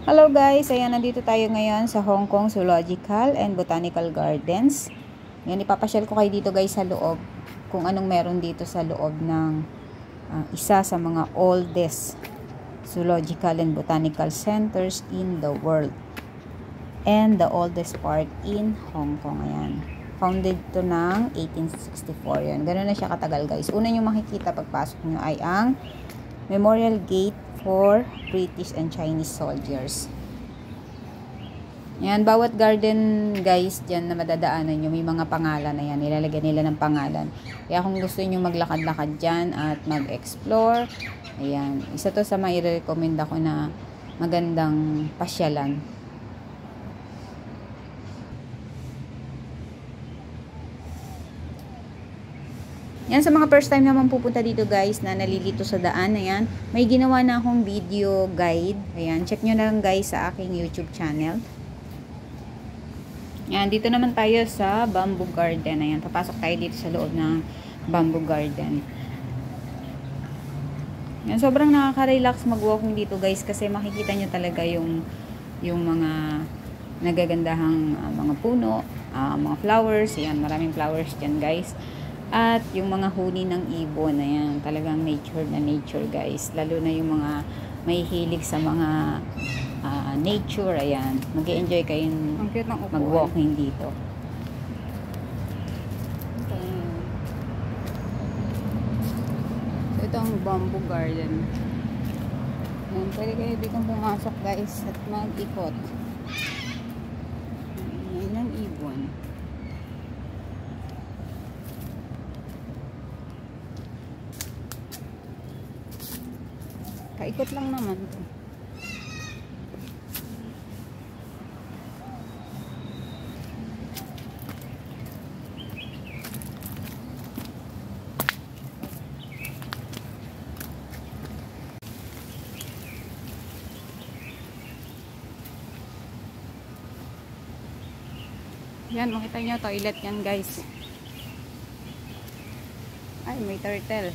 Hello guys, ayan, nandito tayo ngayon sa Hong Kong Zoological and Botanical Gardens. Ayan, ipapasyal ko kayo dito guys sa loob kung anong meron dito sa loob ng isa sa mga oldest zoological and botanical centers in the world and the oldest park in Hong Kong. Ayan, founded to ng 1864. Yan, ganoon na siya katagal guys. Una nyo makikita pagpasok nyo ay ang Memorial Gate for British and Chinese soldiers. Yan, bawat garden guys dyan na madadaanan nyo, may mga pangalan na yan. Nilalagyan nila ng pangalan. Kaya kung gusto nyo maglakad-lakad dyan at mag-explore, ayan, isa to sa mai-recommend ako na magandang pasyalan. Yan, sa mga first time naman pupunta dito guys na nalilito sa daan, ayan, may ginawa na akong video guide. Ayan, check nyo na lang guys sa aking YouTube channel. Ayan, dito naman tayo sa Bamboo Garden. Ayan, papasok tayo dito sa loob ng Bamboo Garden. Ayan, sobrang nakaka-relax mag-walking dito guys kasi makikita nyo talaga yung mga nagagandahang mga puno, mga flowers. Ayan, maraming flowers dyan guys. At yung mga huni ng ibon, ayan, talagang nature na nature guys. Lalo na yung mga may hilig sa mga nature, ayan. Mag-e-enjoy kayong mag-walking dito. So, ito ang Bamboo Garden. Ayan, pwede kayo dito pumasok guys at mag-ikot. Ayan ang ibon. Kaikot lang naman to. Yan, makita nyo, toilet yan guys. Ay, may turtle.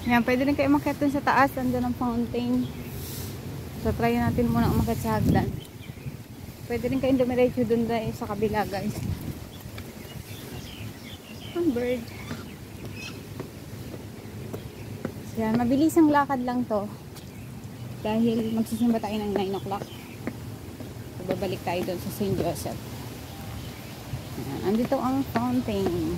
Yan, pwede rin kayo umakyat dun sa taas. Andun ang fountain. So, try natin muna umakyat sa hagdan. Pwede rin kayong dumiretso dun sa kabila, guys. Ang bird. So, yan, mabilis ang lakad lang to. Dahil magsisimba tayo ng 9 o'clock. So, babalik tayo dun sa St. Joseph. Yan, andito ang fountain.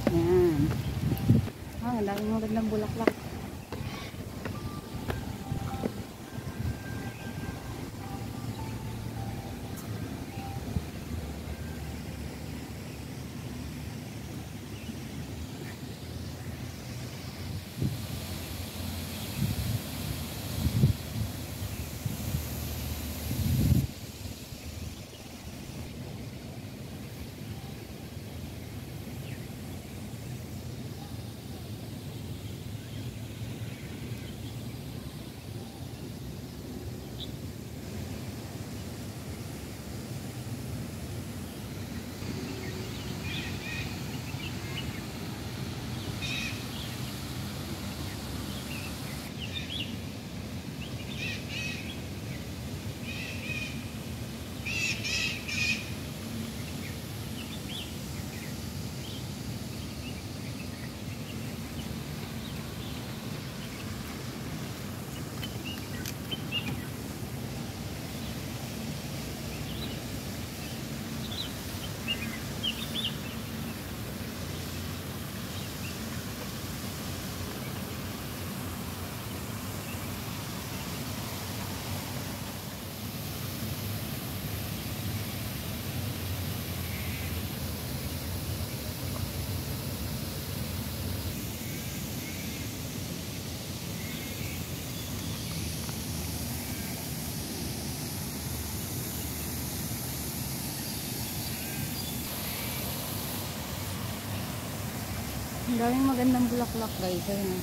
Yan. Ang daming magandang bulaklak. Ang daming magandang bulaklak guys. Ayun.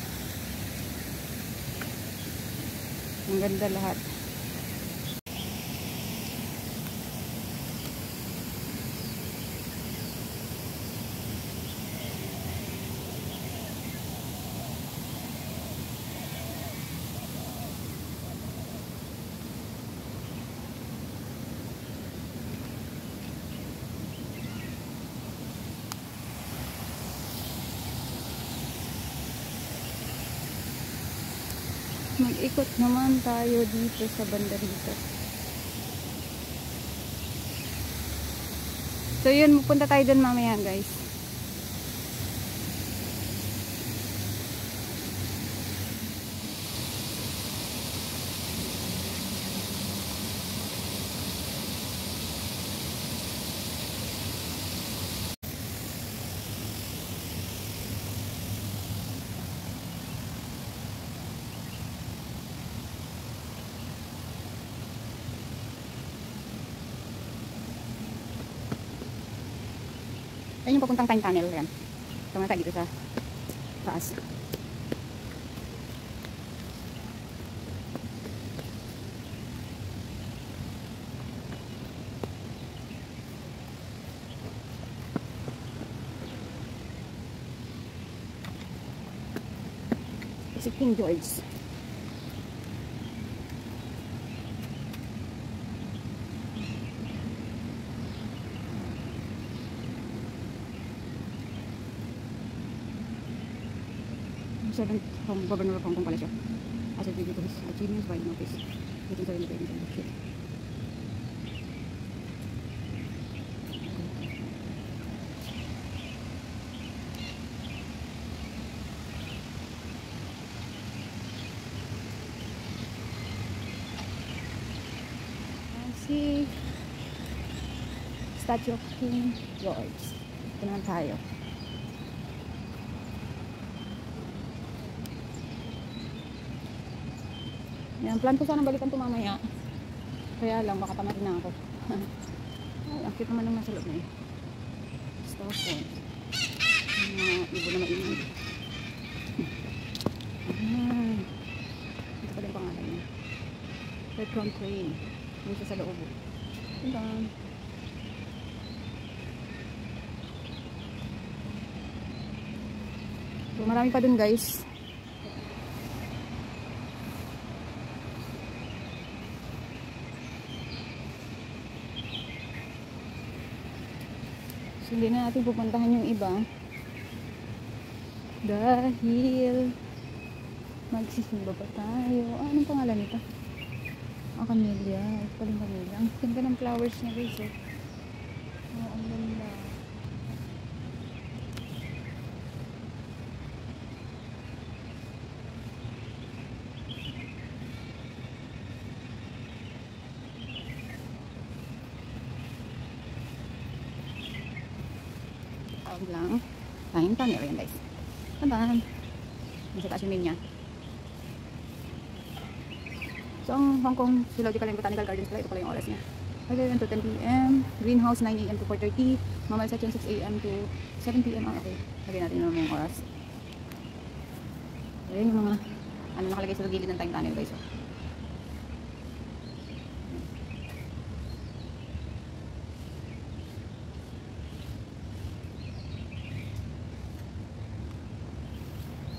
Ang ganda lahat. Mag-ikot naman tayo dito sa banda dito. So yun, pupunta tayo dun mamaya guys. Ayun yung papuntang time tunnel. Yan. Tumata tayo dito sa taas. Si King George. Seventh Governor of Hong Kong pala siya. As a tribute to his achievements by an office. Within 7 shit. Si Statue of King George. Ito naman tayo. Yan, plan ko sana balikan ito mamaya. Kaya lang, baka tamad na ako. Ay, ang cute naman ng nasa loob na eh. Starphone. Mga ibo na mainan. Ito pa din pangalan niya. Red Crown Crane. Hindi siya sa loob. Ito. So, marami pa dun guys. So, hindi na natin pupuntahan yung iba dahil magsisimba pa tayo. Anong pangalan nito? Camellia. Ito pa rin Camellia. Ang ganda ng flowers niya guys eh. Oh, ang ganda. Lang time tunnel yan guys. Taban nasa taas yung name niya. So ang Hong Kong Zoological and Botanical Gardens pala, ito pala yung oras niya. 5 AM to 10 PM, greenhouse 9 AM to 4:30, mammal section 6 AM to 7 PM. Okay, lagyan natin naman yung oras. Ayan yung mga ano nakalagay sa gilid ng time tunnel guys.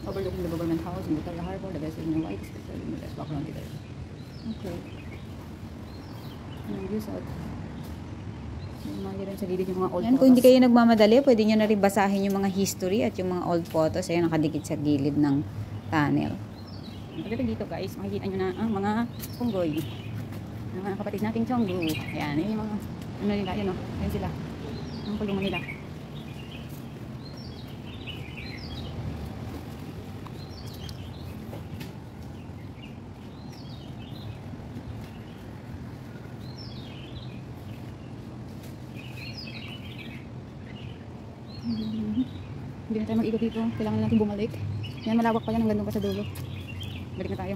Overlooking the government house in Butala Harbor, the vessel in the white, especially in the left background dito. Okay. Ang views out. Rin sa gilid yung mga old photos. Kung hindi kayo nagmamadali, pwede nyo na rin basahin yung mga history at yung mga old photos. Ayan, nakadikit sa gilid ng tunnel. Pagdating dito guys, makikita nyo na ang mga punggoy. Ang mga kapatid nating Chonggu. Ayan, yung mga ano nila, yun o. Ayan sila. Ang kulungan nila. Hindi na tayo mag-ikot dito. Kailangan natin bumalik. Yan, malawak pa yan. Hanggang doon pa sa dulo. Balik na tayo.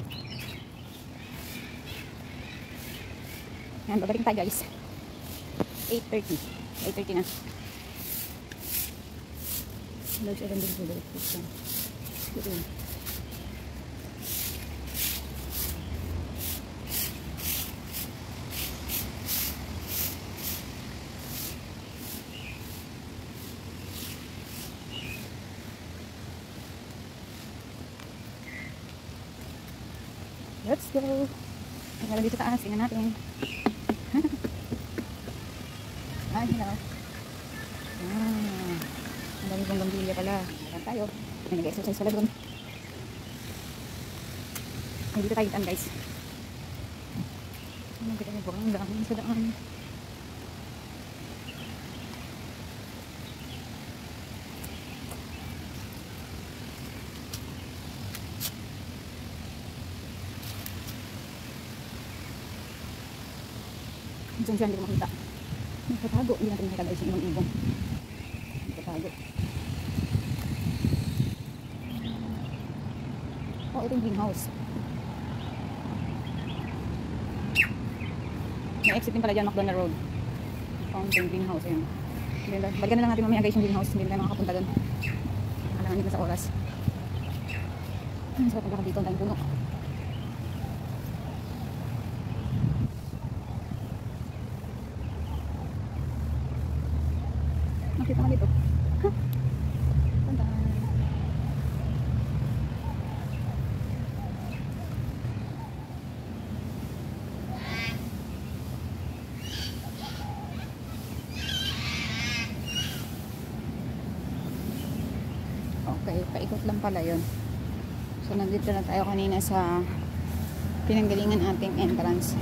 Yan, babalik na tayo guys. 8:30. 8:30 na. Large Arandel Boulevard. Ito. Let's go! Tingnan dito taas, tingnan natin. Ay, hello. Ang dami pong bambilya pala. Ayan tayo. May nag-exercise pala doon. Ay, dito tayo daan guys. Ano kita niyo po? Ang daan sa daan. Diyan siya, hindi ko makita. Nakatago. Hindi natin makita guys yung ibang-ibong. Nakatago. Oh, ito yung greenhouse. May exit din pala dyan, McDonald Road. Fountain greenhouse. Ayun. Balikan na lang natin mamaya guys yung greenhouse. Hindi na tayo makakapunta doon. Alangan dito sa oras. Sarap maglakad dito. Ang daming puno. Nakita nga dito. Punta. Okay, paikot lang pala yun. So, nandito na tayo kanina sa pinanggalingan ating entrance.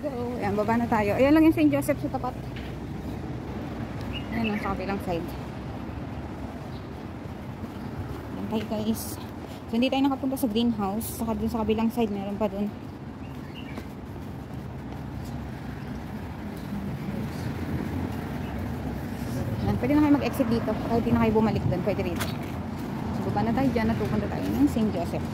Go. Ayan, baba na tayo. Ayan lang yung St. Joseph sa tapat. Ayan, sa kabilang side. Ayan tayo guys. So, hindi tayo nakapunta sa greenhouse. Saka dun sa kabilang side, meron pa dun. Ayan, pwede na kayo mag-exit dito. Kahit di na kayo bumalik dun, pwede rito. So, baba na tayo dyan. Natupunta tayo ng St. Joseph.